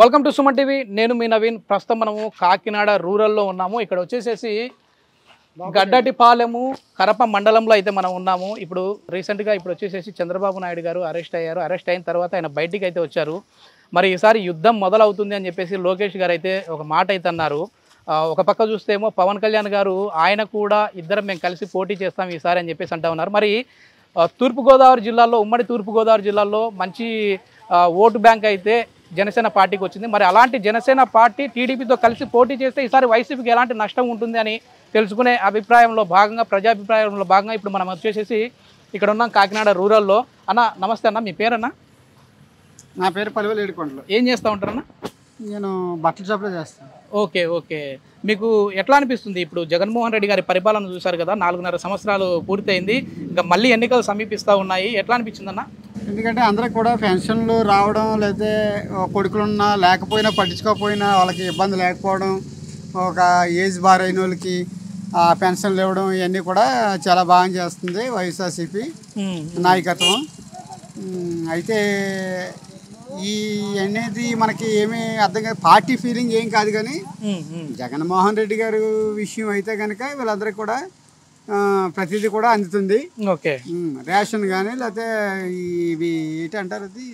Welcome to Suman TV. నేను మీ నవీన్. ప్రస్తుతం మనము కాకినాడ రూరల్లో ఉన్నాము. ఇక్కడ వచ్చేసేసి గడ్డటిపాలెము కరప మండలంలో అయితే మనం ఉన్నాము. ఇప్పుడు రీసెంట్గా వచ్చేసేసి చంద్రబాబు నాయుడు గారు అరెస్ట్ అయ్యారు. అరెస్ట్ అయిన తర్వాత ఆయన బయటికి అయితే వచ్చారు. మరి ఈసారి యుద్ధం మొదలవుతుంది అని చెప్పేసి లోకేష్ గారు అయితే ఒక మాట అయితే అన్నారు. ఒక పక్క చూస్తేమో పవన్ కళ్యాణ్ గారు ఆయన కూడా ఇద్దరం మేము కలిసి పోటీ చేస్తాం ఈసారి అని చెప్పేసి అంటా ఉన్నారు. మరి తూర్పుగోదావరి జిల్లాలో ఉమ్మడి తూర్పుగోదావరి జిల్లాలో మంచి ఓటు బ్యాంక్ అయితే జనసేన పార్టీకి వచ్చింది. మరి అలాంటి జనసేన పార్టీ టీడీపీతో కలిసి పోటీ చేస్తే ఈసారి వైసీపీకి ఎలాంటి నష్టం ఉంటుంది అని తెలుసుకునే అభిప్రాయంలో భాగంగా ప్రజాభిప్రాయంలో భాగంగా ఇప్పుడు మనం వచ్చేసేసి ఇక్కడ ఉన్నాం కాకినాడ రూరల్లో. అన్న నమస్తే అన్న, మీ పేరన్నా? నా పేరు పలివేలు ఏడుకొండలు. ఏం చేస్తూ ఉంటారన్న? నేను బట్టల షాప్లో చేస్తాను. Okay okay. మీకు ఎట్లా అనిపిస్తుంది? ఇప్పుడు జగన్మోహన్ రెడ్డి గారి పరిపాలన చూశారు కదా, 4.5 సంవత్సరాలు పూర్తయింది, ఇంకా మళ్ళీ ఎన్నికలు సమీపిస్తూ ఉన్నాయి. ఎట్లా అనిపించిందన్న? ఎందుకంటే అందరికి కూడా పెన్షన్లు రావడం, లేకపోతే కొడుకులున్నా లేకపోయినా పట్టించుకోకపోయినా వాళ్ళకి ఇబ్బంది లేకపోవడం, ఒక ఏజ్ బార్ అయిన వాళ్ళకి పెన్షన్లు ఇవ్వడం, ఇవన్నీ కూడా చాలా బాగా చేస్తుంది వైఎస్ఆర్సీపీ నాయకత్వం. అయితే ఈ అనేది మనకి ఏమీ అర్థం కాదు, పార్టీ ఫీలింగ్ ఏం కాదు. కానీ జగన్మోహన్ రెడ్డి గారు విషయం అయితే కనుక వీళ్ళందరికీ కూడా ప్రతిదీ కూడా అందుతుంది. ఓకే, రేషన్ కానీ లేకపోతే ఇవి ఏంటంటారు అది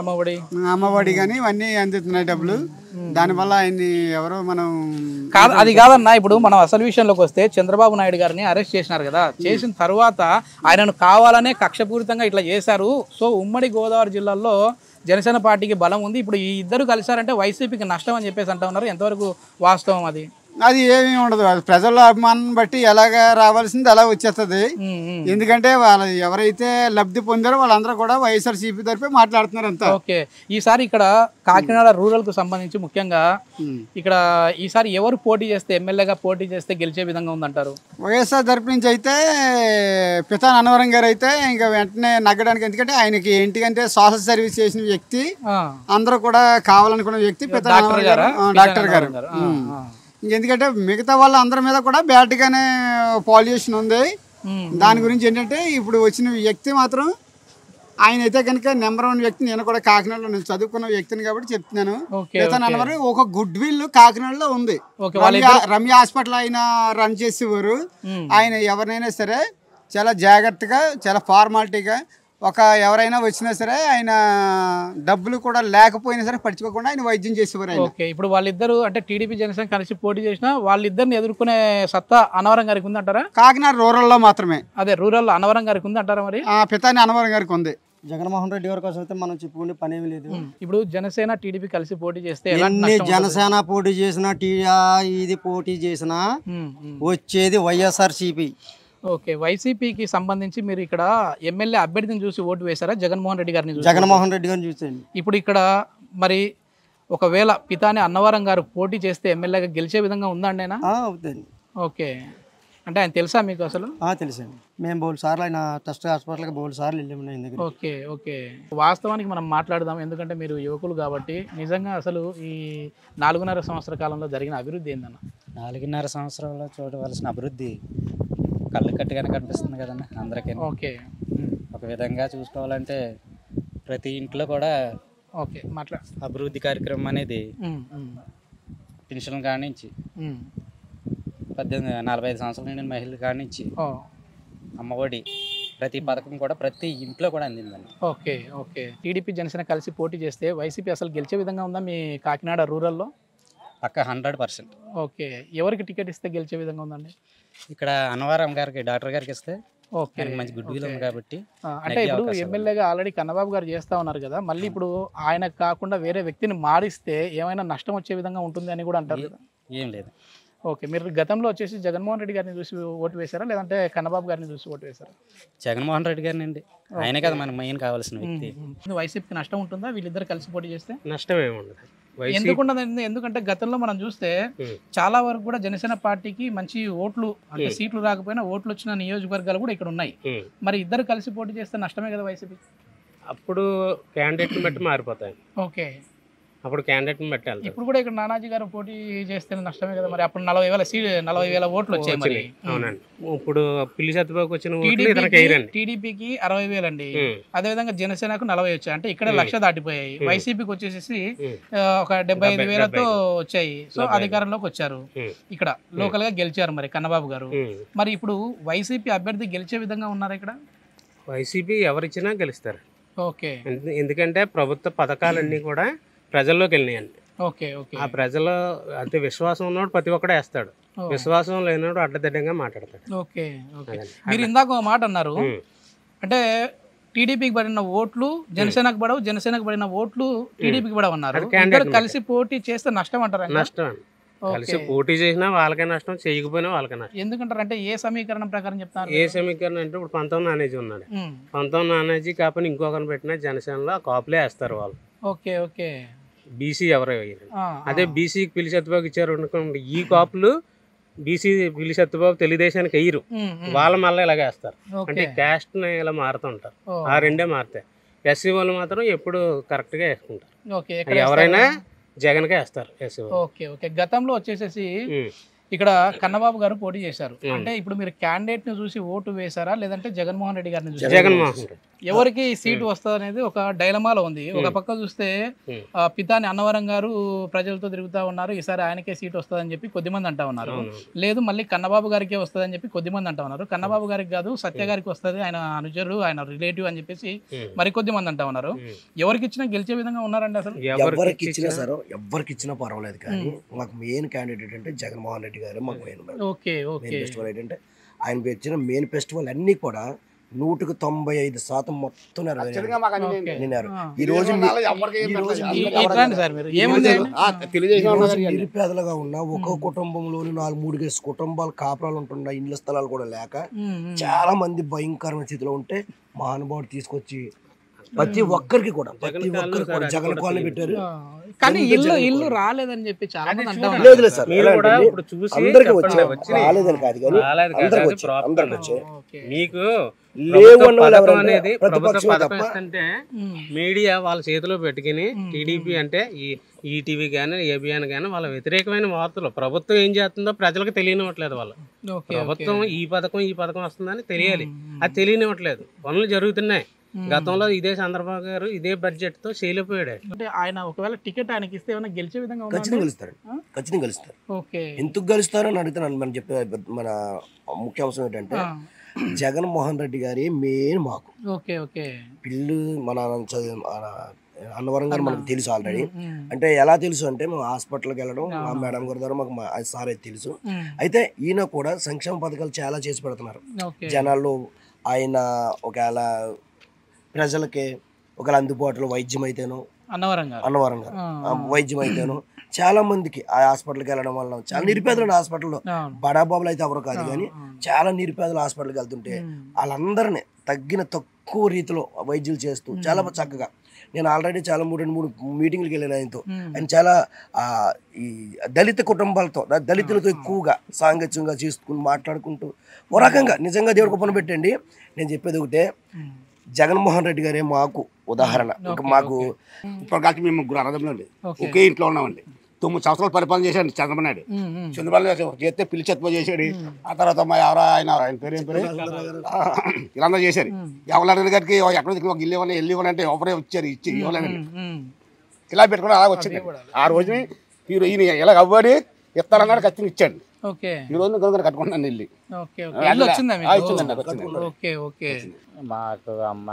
అమ్మఒడి కానీ ఇవన్నీ అందుతున్నాయి డబ్బులు. దానివల్ల ఆయన్ని ఎవరో మనం కాదు, అది కాదన్నా. ఇప్పుడు మనం అసలు విషయంలోకి వస్తే చంద్రబాబు నాయుడు గారిని అరెస్ట్ చేసినారు కదా, చేసిన తర్వాత ఆయనను కావాలనే కక్షపూరితంగా ఇట్లా చేశారు. సో ఉమ్మడి గోదావరి జిల్లాలో జనసేన పార్టీకి బలం ఉంది. ఇప్పుడు ఈ ఇద్దరు కలిసారంటే వైసీపీకి నష్టం అని చెప్పేసి అంటా ఉన్నారు. ఎంతవరకు వాస్తవం అది? అది ఏమీ ఉండదు. అది ప్రజల అభిమానం బట్టి ఎలాగ రావాల్సింది అలా వచ్చేస్తుంది. ఎందుకంటే వాళ్ళు ఎవరైతే లబ్ధి పొందారో వాళ్ళందరూ కూడా వైఎస్ఆర్సీపీ తరఫే మాట్లాడుతున్నారు అంతా. ఓకే, ఈసారి ఇక్కడ కాకినాడ రూరల్ కు సంబంధించి ముఖ్యంగా ఇక్కడ ఈసారి ఎవరు పోటీ చేస్తే, ఎమ్మెల్యేగా పోటీ చేస్తే గెలిచే విధంగా ఉందంటారు? వైఎస్ఆర్ తరఫు నుంచి అయితే పితాని అన్నవరం గారు అయితే ఇంకా వెంటనే నగ్గడానికి. ఎందుకంటే ఆయనకి ఏంటికంటే సోషల్ సర్వీస్ చేసిన వ్యక్తి, అందరూ కూడా కావాలనుకున్న వ్యక్తి పితాని అన్నవరం గారు, డాక్టర్ గారు. ఎందుకంటే మిగతా వాళ్ళ అందరి మీద కూడా బ్యాడ్గానే పాల్యూషన్ ఉంది. దాని గురించి ఏంటంటే ఇప్పుడు వచ్చిన వ్యక్తి మాత్రం ఆయన అయితే కనుక నెంబర్ 1 వ్యక్తి. నేను కూడా కాకినాడలో నేను చదువుకున్న వ్యక్తిని కాబట్టి చెప్తున్నాను. అన్నవారు ఒక గుడ్ విల్ కాకినాడలో ఉంది. రమ్య హాస్పిటల్ ఆయన రన్ చేసేవారు. ఆయన ఎవరినైనా సరే చాలా జాగ్రత్తగా, చాలా ఫార్మాలిటీగా, ఎవరైనా వచ్చినా సరే ఆయన డబ్బులు కూడా లేకపోయినా సరే పట్టించుకోకుండా ఆయన వైద్యం చేసేవారు. ఓకే, ఇప్పుడు వాళ్ళిద్దరు అంటే టీడీపీ జనసేన కలిసి పోటీ చేసినా వాళ్ళిద్దరిని ఎదుర్కొనే సత్తా అన్నవరం గారికి ఉంది అంటారా? కాకినాడ రూరల్లో మాత్రమే. అదే రూరల్లో అన్నవరం గారికి ఉంది అంటారా? మరి పితాని అన్నవరం గారికి ఉంది. జగన్మోహన్ రెడ్డి గారి కోసం అయితే మనం చెప్పుకునే పని ఏమి లేదు. ఇప్పుడు జనసేన టీడీపీ కలిసి పోటీ చేస్తే జనసేన పోటీ చేసిన ఇది పోటీ చేసిన వచ్చేది వైఎస్ఆర్సీపీ. ఓకే, వైసీపీకి సంబంధించి మీరు ఇక్కడ ఎమ్మెల్యే అభ్యర్థిని చూసి ఓటు వేశారా? జగన్మోహన్ రెడ్డి గారిని చూసి? జగన్మోహన్ రెడ్డి గారిని చూసేయండి. ఇప్పుడు ఇక్కడ మరి ఒకవేళ పితాని అన్నవరం గారు పోటీ చేస్తే ఎమ్మెల్యేగా గెలిచే విధంగా ఉందండి ఆయన? అవుతుంది. ఓకే, అంటే ఆయన తెలుసా మీకు అసలు? తెలుసండి. మేము బోల్ సార్లు ఆయన ట్రస్ట్ హాస్పిటల్కి బోల్ సార్లు వెళ్ళాము. ఓకే ఓకే, వాస్తవానికి మనం మాట్లాడదాం. ఎందుకంటే మీరు యువకులు కాబట్టి నిజంగా అసలు ఈ 4.5 సంవత్సర కాలంలో జరిగిన అభివృద్ధి ఏందన్న? 4.5 సంవత్సరాల్లో చూడవలసిన అభివృద్ధి కళ్ళు కట్టుగానే కనిపిస్తుంది కదన్న అందరికీ. ఓకే, ఒక విధంగా చూసుకోవాలంటే ప్రతి ఇంట్లో కూడా ఓకే అభివృద్ధి కార్యక్రమం అనేది పెన్షన్ కానించి 45 సంవత్సరాల నుండి మహిళలు కానించి అమ్మఒడి ప్రతి పథకం కూడా ప్రతి ఇంట్లో కూడా అందిందండి. ఓకే ఓకే, టీడీపీ జనసేన కలిసి పోటీ చేస్తే వైసీపీ అసలు గెలిచే విధంగా ఉందా మీ కాకినాడ రూరల్లో? పక్క 100%. ఓకే, ఎవరికి టికెట్ ఇస్తే గెలిచే విధంగా ఉందండి? ఇక్కడ అన్నవరం గారికి, డాక్టర్ గారికి ఇస్తే ఓకే, మంచి గుడ్ విల్ ఉంది కాబట్టి. అంటే ఇప్పుడు ఎమ్మెల్యేగా ఆల్రెడీ కన్నబాబు గారు చేస్తా ఉన్నారు కదా, మళ్ళీ ఇప్పుడు ఆయన కాకుండా వేరే వ్యక్తిని మారిస్తే ఏమైనా నష్టం వచ్చే విధంగా ఉంటుంది అని కూడా అంటారు కదా? ఏం లేదు. ఓకే, మీరు గతంలో వచ్చేసి జగన్మోహన్ రెడ్డి గారిని చూసి ఓటు వేశారా లేదంటే కన్నబాబు గారిని చూసి ఓటు వేశారా? జగన్మోహన్ రెడ్డి గారిని అండి. ఆయనే కదా మనకు మెయిన్ కావాల్సిన వ్యక్తి. వైసీపీకి నష్టం ఉంటుందా వీళ్ళిద్దరు కలిసి పోటీ చేస్తే? నష్టం ఏముండదు. ఎందుకుండదండి? ఎందుకంటే గతంలో మనం చూస్తే చాలా వరకు కూడా జనసేన పార్టీకి మంచి ఓట్లు, అంటే సీట్లు రాకపోయినా ఓట్లు వచ్చిన నియోజకవర్గాలు కూడా ఇక్కడ ఉన్నాయి. మరి ఇద్దరు కలిసి పోటీ చేస్తే నష్టమే కదా వైసీపీ? అప్పుడు క్యాండిడేట్ని బట్టి మారిపోతాయి. ఓకే, అప్పుడు క్యాండిడేట్ని బట్టి వెళ్తారు. ఇప్పుడు కూడా ఇక్కడ నానాజీ గారు పోటీ చేస్తే నష్టమే కదా మరి. అప్పుడు 40,000 ఓట్లు వచ్చాయి మరి. అవునండి. ఇప్పుడు పిల్లి సత్యబాబుకి వచ్చిన ఓట్లు ఇతనికి వేయరండి. టీడీపీకి 60,000 అండి. అదేవిధంగా జనసేనకు 40 వచ్చాయి. అంటే ఇక్కడ 1,00,000 దాటిపోయాయి. వైసీపీకి వచ్చేసి ఒక 75,000తో వచ్చాయి. సో అధికారంలోకి వచ్చారు. ఇక్కడ లోకల్ గా గెలిచారు మరి కన్నబాబు గారు. మరి ఇప్పుడు వైసీపీ అభ్యర్థి గెలిచే విధంగా ఉన్నారు ఇక్కడ? వైసీపీ ఎవరిచ్చినా గెలుస్తారు. ఓకే. ఎందుకంటే ప్రభుత్వ పథకాలన్నీ కూడా ప్రజల్లోకి వెళ్ళినాయండి. Okay okay. ఆ ప్రజలు అంటే విశ్వాసం ఉన్నవాడు ప్రతి ఒక్కడే వేస్తాడు, విశ్వాసం లేనివాడు అడ్డదిడ్డంగా మాట్లాడతాడు. Okay okay. మీరు ఇందాక ఒక మాట అన్నారు, అంటే టీడీపీకి పడిన ఓట్లు జనసేనకు పడవు, జనసేనకు పడిన ఓట్లు టీడీపీకి పడవు అన్నారు. ఇద్దరు కలిసి పోటీ చేస్తే నష్టం అంటారా? నష్టం అండి. కలిసి పోటీ చేసినా వాళ్ళకే నష్టం, చేయకపోయినా వాళ్ళకే నష్టం. ఎందుకంటారు అంటే ఏ సమీకరణం ప్రకారం చెప్తారు? ఏ సమీకరణం అంటే ఇప్పుడు 19 నానేజీ ఉన్నాడు. 19 నానేజీ కాకపోతే ఇంకొకరిని పెట్టినా జనసేనలో కాపులే వేస్తారు వాళ్ళు. Okay okay. బీసీ ఎవరో వేయరు. అదే బీసీకి పిల్లి సత్యబాబు ఇచ్చారు అనుకోండి, ఈ కాపులు బీసీ పిల్లి సత్యబాబు తెలుగుదేశానికి వేయరు, వాళ్ళ మళ్ళీ ఇలాగే వేస్తారు. అంటే క్యాస్ట్ ఇలా మారుతుంటారు, ఆ రెండే మారుతాయి. ఎస్సీ వాళ్ళు మాత్రం ఎప్పుడు కరెక్ట్ గా వేసుకుంటారు. ఎవరైనా జగన్కే వేస్తారు ఎస్సీ వాళ్ళు. Okay okay. గతంలో వచ్చేసేసి ఇక్కడ కన్నబాబు గారు పోటీ చేశారు. అంటే ఇప్పుడు మీరు క్యాండిడేట్ ని చూసి ఓటు వేశారా లేదంటే జగన్మోహన్ రెడ్డి గారిని చూసి? జగన్మోహన్ రెడ్డి. ఎవరికి సీటు వస్తుంది అనేది ఒక డైలమాలో ఉంది. ఒక పక్క చూస్తే పితాని అన్నవరం గారు ప్రజలతో తిరుగుతా ఉన్నారు, ఈసారి ఆయనకే సీట్ వస్తుందని చెప్పి కొద్దిమంది అంటా ఉన్నారు. లేదు మళ్ళీ కన్నబాబు గారికే వస్తుందని చెప్పి కొద్దిమంది అంటా ఉన్నారు. కన్నబాబు గారికి కాదు సత్య గారికి వస్తుంది, ఆయన అనుచరుడు, ఆయన రిలేటివ్ అని చెప్పేసి మరికొద్ది మంది అంటా ఉన్నారు. ఎవరికి ఇచ్చినా గెలిచే విధంగా ఉన్నారండి అసలు? ఎవరికి ఇచ్చినా సరే ఎవరికి ఇచ్చినా పర్వాలేదు, కానీ మాకు మెయిన్ క్యాండిడేట్ అంటే జగన్మోహన్ రెడ్డి గారు మాకు మెయిన్. Okay okay. ఫెస్టివల్ ఏంటంటే ఆయన పెట్టిన మెయిన్ ఫెస్టివల్ అన్ని కూడా 195% మొత్తం నిరుపేదలుగా ఉన్న ఒక కుటుంబంలోని 4-3 కుటుంబాలు కాపురాలు ఉంటున్న ఇండ్ల స్థలాలు కూడా లేక చాలా మంది భయంకరమైన స్థితిలో ఉంటే మహానుభావుడు తీసుకొచ్చి ప్రతి ఒక్కరికి కూడా జగన్ కాలనీ పెట్టారు. కానీ ఇల్లు రాలేదని చెప్పి చాలా మంది అంటారు. లేదు సార్, అందరికి వచ్చి రాలేదని కాదు కానీ అందరికి వచ్చాయి. మీకు అనేది మీడియా వాళ్ళ చేతిలో పెట్టుకుని టీడీపీ అంటే ఈటీవీ కానీ ఏబిఎన్ కానీ వాళ్ళ వ్యతిరేకమైన వార్తలు ప్రభుత్వం ఏం చేస్తుందో ప్రజలకు తెలియనివ్వట్లేదు. వాళ్ళు ప్రభుత్వం ఈ పథకం వస్తుందని తెలియాలి, అది తెలియనివ్వట్లేదు. పనులు జరుగుతున్నాయి. గతంలో ఇదే చంద్రబాబు గారు ఇదే బడ్జెట్ తో చేయలేకపోయాడు. అంటే ఆయన ఒకవేళ టికెట్ ఆయనకి ఇస్తే ఏమైనా గెలిచే విధంగా ఖచ్చితంగా గెలుస్తారు. ఎందుకు గెలుస్తారని అడుగుతున్నాను. మనం చెప్పే మన ముఖ్య అంశం ఏంటంటే జగన్మోహన్ రెడ్డి గారి మెయిన్ మాకు. Okay okay. పిల్లు మన అన్నవరం గారు మనకు తెలుసు ఆల్రెడీ. అంటే ఎలా తెలుసు అంటే మేము హాస్పిటల్కి వెళ్ళడం మా మేడం గారి ద్వారా మాకు సార్ అయితే తెలుసు. అయితే ఈయన కూడా సంక్షేమ పథకాలు చాలా చేసి పెడుతున్నారు జనాల్లో. ఆయన ఒకవేళ ప్రజలకి ఒకవేళ అందుబాటులో వైద్యం అయితేనో అన్నవరం గారు వైద్యం అయితేనో చాలా మందికి ఆ హాస్పిటల్కి వెళ్ళడం వల్ల చాలా నిరుపేదలు హాస్పిటల్లో బడాబాబులు అయితే ఎవరు కాదు కానీ చాలా నిరుపేదలు హాస్పిటల్కి వెళ్తుంటే వాళ్ళందరినీ తక్కువ రీతిలో వైద్యులు చేస్తూ చాలా చక్కగా. నేను ఆల్రెడీ చాలా 3 మీటింగ్లకు వెళ్ళాను ఆయనతో. ఆయన చాలా ఈ దళిత కుటుంబాలతో దళితులతో ఎక్కువగా సాంగత్యంగా చేసుకుని మాట్లాడుకుంటూ ఓ రకంగా నిజంగా దేవుడికి పని పెట్టండి. నేను చెప్పేది ఒకటే, జగన్మోహన్ రెడ్డి గారే మాకు ఉదాహరణ. మాకు ఇప్పుడు మేము ముగ్గురు అన్నదమ్ములండి, ఒకే ఇంట్లో ఉన్నామండి. 9 సంవత్సరాలు పరిపాలన చేశాడు చంద్రబాబు నాయుడు. చంద్రబాబు నాయుడు చేస్తే పిల్లి చెత్త చేశాడు. ఆ తర్వాత ఆయన పేరు ఇలా చేశారు. ఎవరి గారికి ఎక్కడ ఇల్లు ఇవ్వాలంటే ఎవరే వచ్చారు, ఇచ్చి ఇవ్వాలని ఇలా పెట్టుకుని అలా వచ్చింది. ఆ రోజు ఈయన ఇలా అవ్వడి ఇస్తారన్నాడు, ఖచ్చితంగా ఇచ్చాడు. ఈ రోజు కట్టుకున్నాను ఇల్లు. మాకు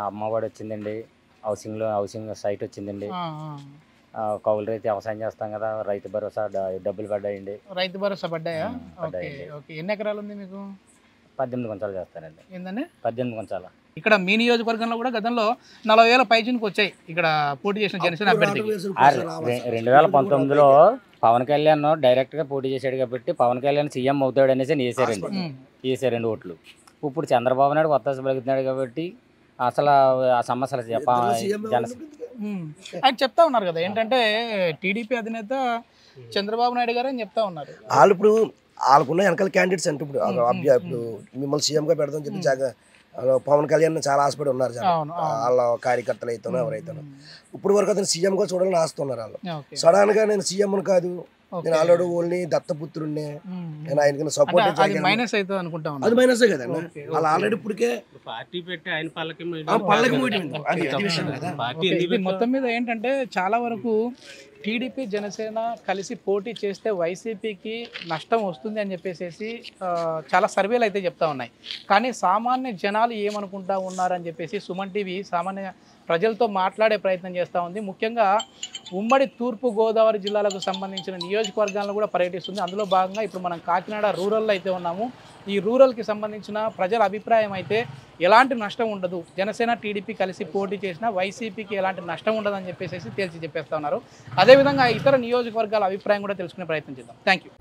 అమ్మఒడి వచ్చిందండి, హౌసింగ్ సైట్ వచ్చిందండి, కౌలు రైతు వ్యవసాయం చేస్తాం కదా, రైతు భరోసా డబ్బులు పడ్డాయండి. రైతు భరోసా పడ్డాయా? ఎన్ని ఎకరాలు ఉంది మీకు? 18 గుంటలు చేస్తానండి. ఏంటంటే 18 గుంటలు. ఇక్కడ మీ నియోజకవర్గంలో కూడా గతంలో 40,000 పైచినికి వచ్చాయి ఇక్కడ పోటీ చేసిన జనసేన అభ్యర్థికి. 2019లో పవన్ కళ్యాణ్ డైరెక్ట్ గా పోటీ చేశాడు కాబట్టి పవన్ కళ్యాణ్ సీఎం అవుతాడు అనేసి వేసారండి ఓట్లు. ఇప్పుడు చంద్రబాబు నాయుడు కొత్త పలుకుతున్నాడు కాబట్టి అసలు ఆ సమస్యలు ఆయన చెప్తా ఉన్నారు కదా, ఏంటంటే టీడీపీ అధినేత చంద్రబాబు నాయుడు గారు అని చెప్తా ఉన్నారు. వాళ్ళు ఇప్పుడు వాళ్ళకున్న వెనకాల క్యాండిడేట్స్ అంటే ఇప్పుడు మిమ్మల్ని సీఎంగా పెడతామని చెప్పి పవన్ కళ్యాణ్ చాలా ఆశపడి ఉన్నారు వాళ్ళ కార్యకర్తలు అయితేనో ఎవరైతేనో. ఇప్పుడు వరకు అతను సీఎంగా చూడాలని ఆస్తున్నారు వాళ్ళు. సడన్ గా నేను సీఎం కాదు, నేను ఆల్రెడీ ఓన్లీ దత్తపుత్రుడిని, నేను ఆయనకి సపోర్ట్ అది మైనస్ అవుతుంది అనుకుంటా అది మైనస్ కదండి. వాళ్ళు ఆల్రెడీ ఇప్పటికే పార్టీ పెట్టి ఆయన పల్లకి మొత్తం మీద ఏంటంటే చాలా వరకు టీడీపీ జనసేన కలిసి పోటీ చేస్తే వైసీపీకి నష్టం వస్తుంది అని చెప్పేసి చాలా సర్వేలు అయితే చెప్తా ఉన్నాయి. కానీ సామాన్య జనాలు ఏమనుకుంటా ఉన్నారని చెప్పేసి సుమన్ టీవీ సామాన్య ప్రజలతో మాట్లాడే ప్రయత్నం చేస్తూ ఉంది. ముఖ్యంగా ఉమ్మడి తూర్పు గోదావరి జిల్లాలకు సంబంధించిన నియోజకవర్గాలను కూడా పర్యటిస్తుంది. అందులో భాగంగా ఇప్పుడు మనం కాకినాడ రూరల్లో అయితే ఉన్నాము. ఈ రూరల్కి సంబంధించిన ప్రజల అభిప్రాయం అయితే ఎలాంటి నష్టం ఉండదు, జనసేన టీడీపీ కలిసి పోటీ చేసినా వైసీపీకి ఎలాంటి నష్టం ఉండదని చెప్పేసి తేల్చి చెప్పేస్తా ఉన్నారు. అదేవిధంగా ఇతర నియోజకవర్గాల అభిప్రాయం కూడా తెలుసుకునే ప్రయత్నం చేద్దాం. Thank you.